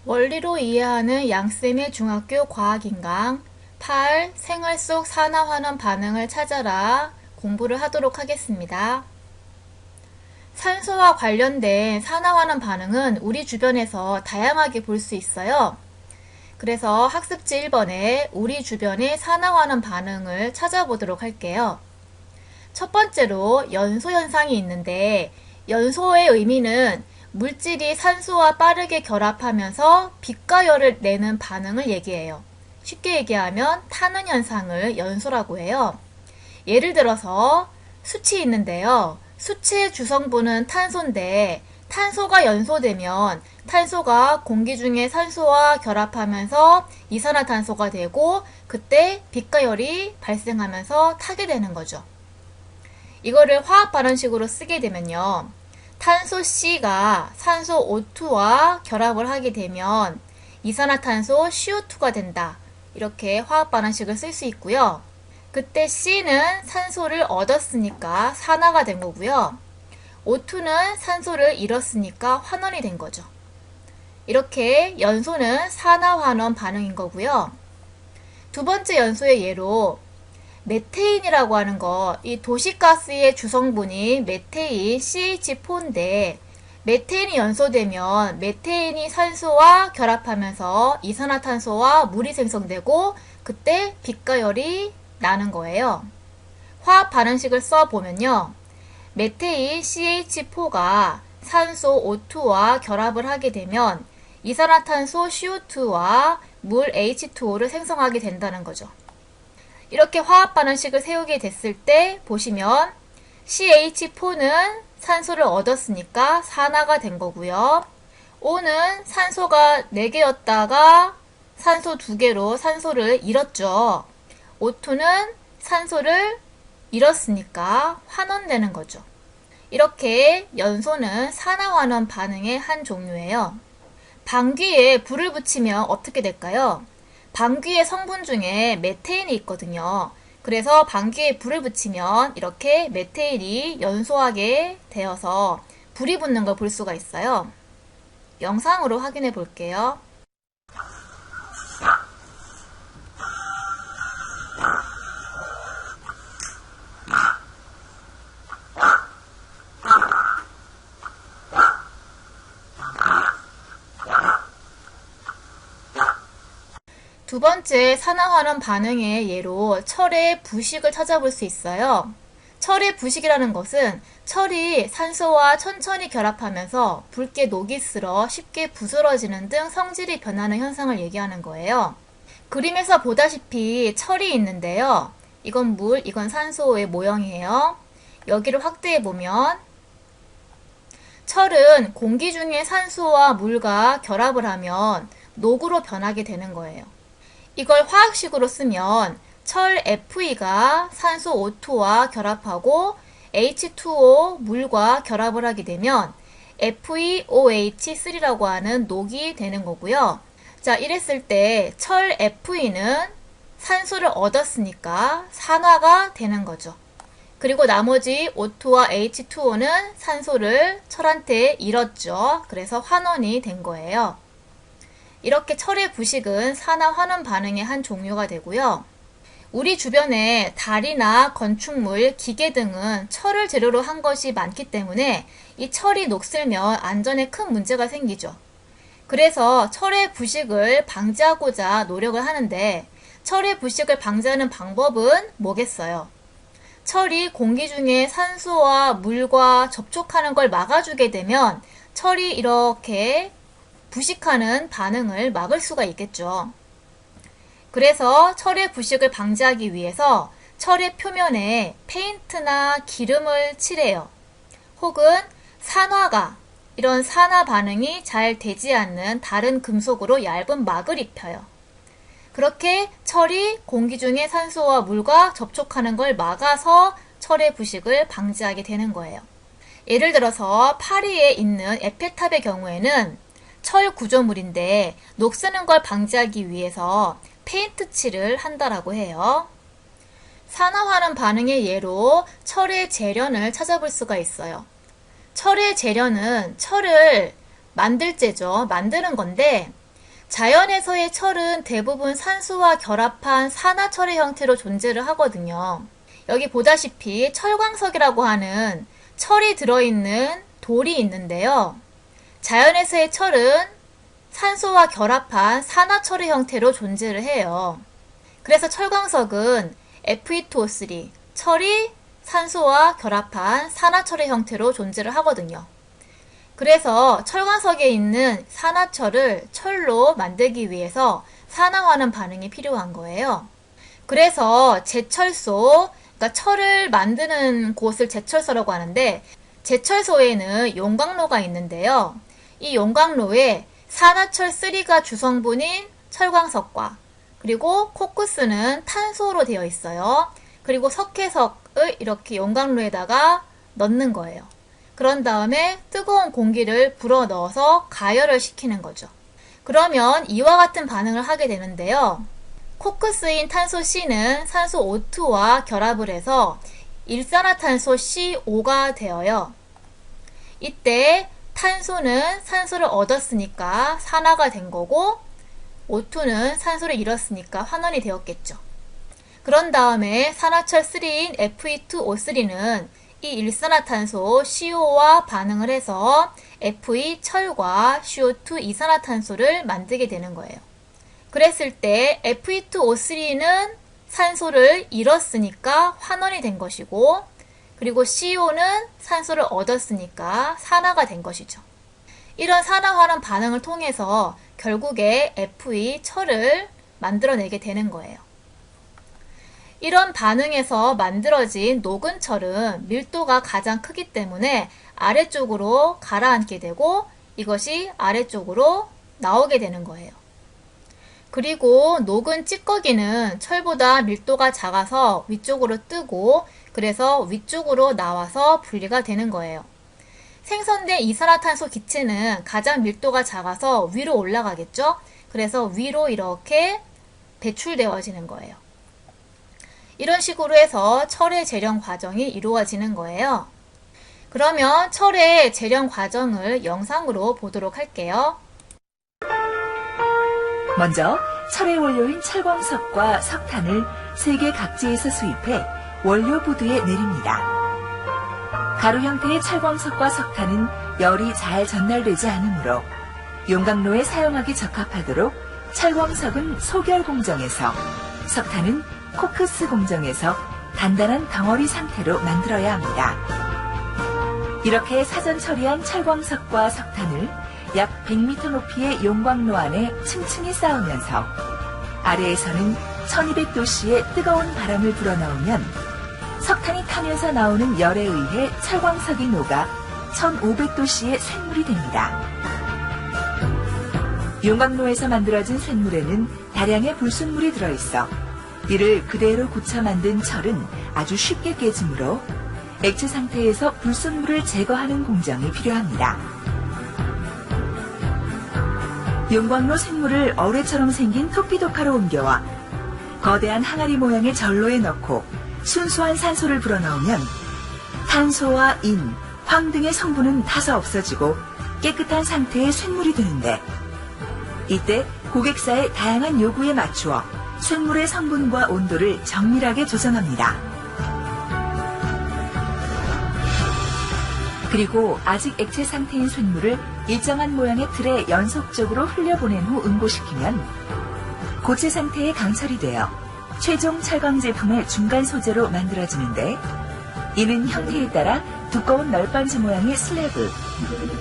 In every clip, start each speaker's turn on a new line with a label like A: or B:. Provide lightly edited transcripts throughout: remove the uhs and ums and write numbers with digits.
A: 원리로 이해하는 양쌤의 중학교 과학인강 8. 생활 속 산화환원 반응을 찾아라 공부를 하도록 하겠습니다. 산소와 관련된 산화환원 반응은 우리 주변에서 다양하게 볼 수 있어요. 그래서 학습지 1번에 우리 주변의 산화환원 반응을 찾아보도록 할게요. 첫 번째로 연소 현상이 있는데 연소의 의미는 물질이 산소와 빠르게 결합하면서 빛과 열을 내는 반응을 얘기해요. 쉽게 얘기하면 타는 현상을 연소라고 해요. 예를 들어서 수치 있는데요. 수치의 주성분은 탄소인데 탄소가 연소되면 탄소가 공기 중에 산소와 결합하면서 이산화탄소가 되고 그때 빛과 열이 발생하면서 타게 되는 거죠. 이거를 화학 발언식으로 쓰게 되면요. 탄소 C가 산소 O2와 결합을 하게 되면 이산화탄소 CO2가 된다. 이렇게 화학 발언식을 쓸 수 있고요. 그때 C는 산소를 얻었으니까 산화가 된 거고요. O2는 산소를 잃었으니까 환원이 된 거죠. 이렇게 연소는 산화환원 반응인 거고요. 두 번째 연소의 예로 메테인이라고 하는 거, 이 도시가스의 주성분이 메테인 CH4인데 메테인이 연소되면 메테인이 산소와 결합하면서 이산화탄소와 물이 생성되고 그때 빛과 열이 나는 거예요. 화학 반응식을 써보면요. 메테인 CH4가 산소 O2와 결합을 하게 되면 이산화탄소 CO2와 물 H2O를 생성하게 된다는 거죠. 이렇게 화학 반응식을 세우게 됐을 때 보시면 CH4는 산소를 얻었으니까 산화가 된 거고요. O는 산소가 4개였다가 산소 2개로 산소를 잃었죠. O2는 산소를 잃었으니까 환원되는 거죠. 이렇게 연소는 산화환원 반응의 한 종류예요. 방귀에 불을 붙이면 어떻게 될까요? 방귀의 성분 중에 메테인이 있거든요. 그래서 방귀에 불을 붙이면 이렇게 메테인이 연소하게 되어서 불이 붙는 걸 볼 수가 있어요. 영상으로 확인해 볼게요. 두 번째 산화환원 반응의 예로 철의 부식을 찾아볼 수 있어요. 철의 부식이라는 것은 철이 산소와 천천히 결합하면서 붉게 녹이 슬어 쉽게 부스러지는 등 성질이 변하는 현상을 얘기하는 거예요. 그림에서 보다시피 철이 있는데요. 이건 물, 이건 산소의 모형이에요. 여기를 확대해 보면 철은 공기 중에 산소와 물과 결합을 하면 녹으로 변하게 되는 거예요. 이걸 화학식으로 쓰면 철 Fe가 산소 O2와 결합하고 H2O 물과 결합을 하게 되면 FeOH3라고 하는 녹이 되는 거고요. 자, 이랬을 때 철 Fe는 산소를 얻었으니까 산화가 되는 거죠. 그리고 나머지 O2와 H2O는 산소를 철한테 잃었죠. 그래서 환원이 된 거예요. 이렇게 철의 부식은 산화환원 반응의 한 종류가 되고요. 우리 주변에 달이나 건축물, 기계 등은 철을 재료로 한 것이 많기 때문에 이 철이 녹슬면 안전에 큰 문제가 생기죠. 그래서 철의 부식을 방지하고자 노력을 하는데 철의 부식을 방지하는 방법은 뭐겠어요? 철이 공기 중에 산소와 물과 접촉하는 걸 막아주게 되면 철이 이렇게 부식하는 반응을 막을 수가 있겠죠. 그래서 철의 부식을 방지하기 위해서 철의 표면에 페인트나 기름을 칠해요. 혹은 이런 산화 반응이 잘 되지 않는 다른 금속으로 얇은 막을 입혀요. 그렇게 철이 공기 중에 산소와 물과 접촉하는 걸 막아서 철의 부식을 방지하게 되는 거예요. 예를 들어서 파리에 있는 에펠탑의 경우에는 철 구조물인데 녹쓰는 걸 방지하기 위해서 페인트 칠을 한다라고 해요. 산화환원 반응의 예로 철의 재련을 찾아볼 수가 있어요. 철의 재련은 철을 만들 제죠. 만드는 건데 자연에서의 철은 대부분 산소와 결합한 산화철의 형태로 존재를 하거든요. 여기 보다시피 철광석이라고 하는 철이 들어있는 돌이 있는데요. 자연에서의 철은 산소와 결합한 산화철의 형태로 존재를 해요. 그래서 철광석은 Fe2O3, 철이 산소와 결합한 산화철의 형태로 존재를 하거든요. 그래서 철광석에 있는 산화철을 철로 만들기 위해서 산화하는 반응이 필요한 거예요. 그래서 제철소, 그러니까 철을 만드는 곳을 제철소라고 하는데, 제철소에는 용광로가 있는데요. 이 용광로에 산화철 3가 주성분인 철광석과 그리고 코크스는 탄소로 되어 있어요. 그리고 석회석을 이렇게 용광로에다가 넣는 거예요. 그런 다음에 뜨거운 공기를 불어 넣어서 가열을 시키는 거죠. 그러면 이와 같은 반응을 하게 되는데요. 코크스인 탄소 C는 산소 O2와 결합을 해서 일산화탄소 CO 가 되어요. 이때 탄소는 산소를 얻었으니까 산화가 된 거고, O2는 산소를 잃었으니까 환원이 되었겠죠. 그런 다음에 산화철 3인 Fe2O3는 이 일산화탄소 CO와 반응을 해서 Fe 철과 CO2 이산화탄소를 만들게 되는 거예요. 그랬을 때 Fe2O3는 산소를 잃었으니까 환원이 된 것이고, 그리고 CO는 산소를 얻었으니까 산화가 된 것이죠. 이런 산화환원 반응을 통해서 결국에 Fe 철을 만들어내게 되는 거예요. 이런 반응에서 만들어진 녹은 철은 밀도가 가장 크기 때문에 아래쪽으로 가라앉게 되고, 이것이 아래쪽으로 나오게 되는 거예요. 그리고 녹은 찌꺼기는 철보다 밀도가 작아서 위쪽으로 뜨고, 그래서 위쪽으로 나와서 분리가 되는 거예요. 생성된 이산화탄소 기체는 가장 밀도가 작아서 위로 올라가겠죠? 그래서 위로 이렇게 배출되어지는 거예요. 이런 식으로 해서 철의 재련 과정이 이루어지는 거예요. 그러면 철의 재련 과정을 영상으로 보도록 할게요.
B: 먼저 철의 원료인 철광석과 석탄을 세계 각지에서 수입해 원료 부두에 내립니다. 가루 형태의 철광석과 석탄은 열이 잘 전달되지 않으므로 용광로에 사용하기 적합하도록 철광석은 소결 공정에서, 석탄은 코크스 공정에서 단단한 덩어리 상태로 만들어야 합니다. 이렇게 사전 처리한 철광석과 석탄을 약 100m 높이의 용광로 안에 층층이 쌓으면서 아래에서는 1200도씨의 뜨거운 바람을 불어넣으면 석탄이 타면서 나오는 열에 의해 철광석이 녹아 1500도씨의 쇳물이 됩니다. 용광로에서 만들어진 쇳물에는 다량의 불순물이 들어있어 이를 그대로 굳혀 만든 철은 아주 쉽게 깨지므로 액체 상태에서 불순물을 제거하는 공정이 필요합니다. 용광로 쇳물을 어뢰처럼 생긴 토피도카로 옮겨와 거대한 항아리 모양의 전로에 넣고 순수한 산소를 불어넣으면 탄소와 인, 황 등의 성분은 타서 없어지고 깨끗한 상태의 쇳물이 되는데, 이때 고객사의 다양한 요구에 맞추어 쇳물의 성분과 온도를 정밀하게 조정합니다. 그리고 아직 액체 상태인 쇳물을 일정한 모양의 틀에 연속적으로 흘려보낸 후 응고시키면 고체 상태의 강철이 되어 최종 철광 제품의 중간 소재로 만들어지는데, 이는 형태에 따라 두꺼운 널빤지 모양의 슬래브,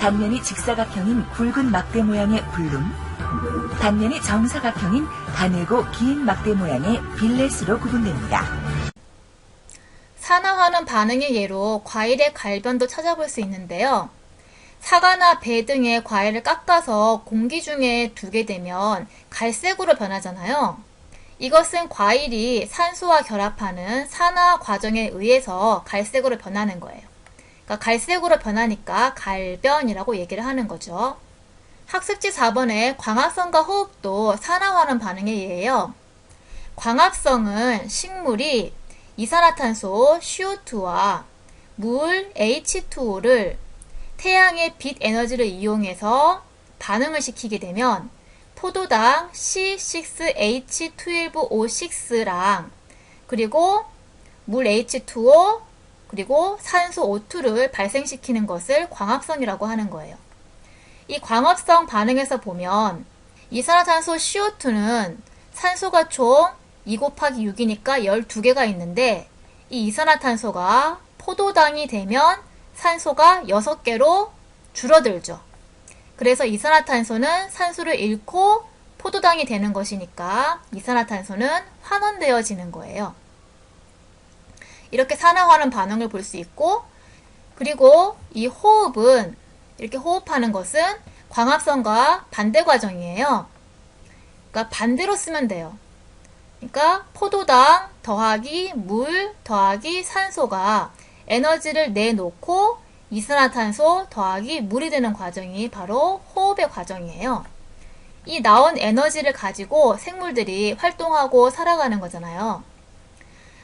B: 단면이 직사각형인 굵은 막대 모양의 블룸, 단면이 정사각형인 가늘고 긴 막대 모양의 빌렛으로 구분됩니다.
A: 산화하는 반응의 예로 과일의 갈변도 찾아볼 수 있는데요. 사과나 배 등의 과일을 깎아서 공기 중에 두게 되면 갈색으로 변하잖아요. 이것은 과일이 산소와 결합하는 산화 과정에 의해서 갈색으로 변하는 거예요. 그러니까 갈색으로 변하니까 갈변이라고 얘기를 하는 거죠. 학습지 4번에 광합성과 호흡도 산화하는 반응의 예예요. 광합성은 식물이 이산화탄소 CO2와 물 H2O를 태양의 빛 에너지를 이용해서 반응을 시키게 되면 포도당 C6H12O6랑 그리고 물 H2O 그리고 산소 O2를 발생시키는 것을 광합성이라고 하는 거예요. 이 광합성 반응에서 보면 이산화탄소 CO2는 산소가 총 2 곱하기 6이니까 12개가 있는데 이 이산화탄소가 포도당이 되면 산소가 6개로 줄어들죠. 그래서 이산화탄소는 산소를 잃고 포도당이 되는 것이니까 이산화탄소는 환원되어지는 거예요. 이렇게 산화환원 반응을 볼 수 있고, 그리고 이 호흡은 이렇게 호흡하는 것은 광합성과 반대 과정이에요. 그러니까 반대로 쓰면 돼요. 그러니까 포도당 더하기 물 더하기 산소가 에너지를 내놓고 이산화탄소 더하기 물이 되는 과정이 바로 호흡의 과정이에요. 이 나온 에너지를 가지고 생물들이 활동하고 살아가는 거잖아요.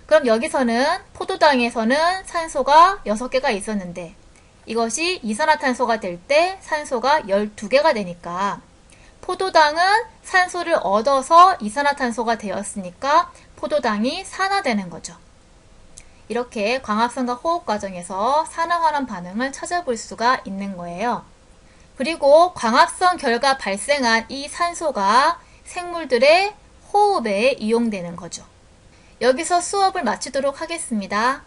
A: 그럼 여기서는 포도당에서는 산소가 6개가 있었는데 이것이 이산화탄소가 될 때 산소가 12개가 되니까 포도당은 산소를 얻어서 이산화탄소가 되었으니까 포도당이 산화되는 거죠. 이렇게 광합성과 호흡 과정에서 산화환원 반응을 찾아볼 수가 있는 거예요. 그리고 광합성 결과 발생한 이 산소가 생물들의 호흡에 이용되는 거죠. 여기서 수업을 마치도록 하겠습니다.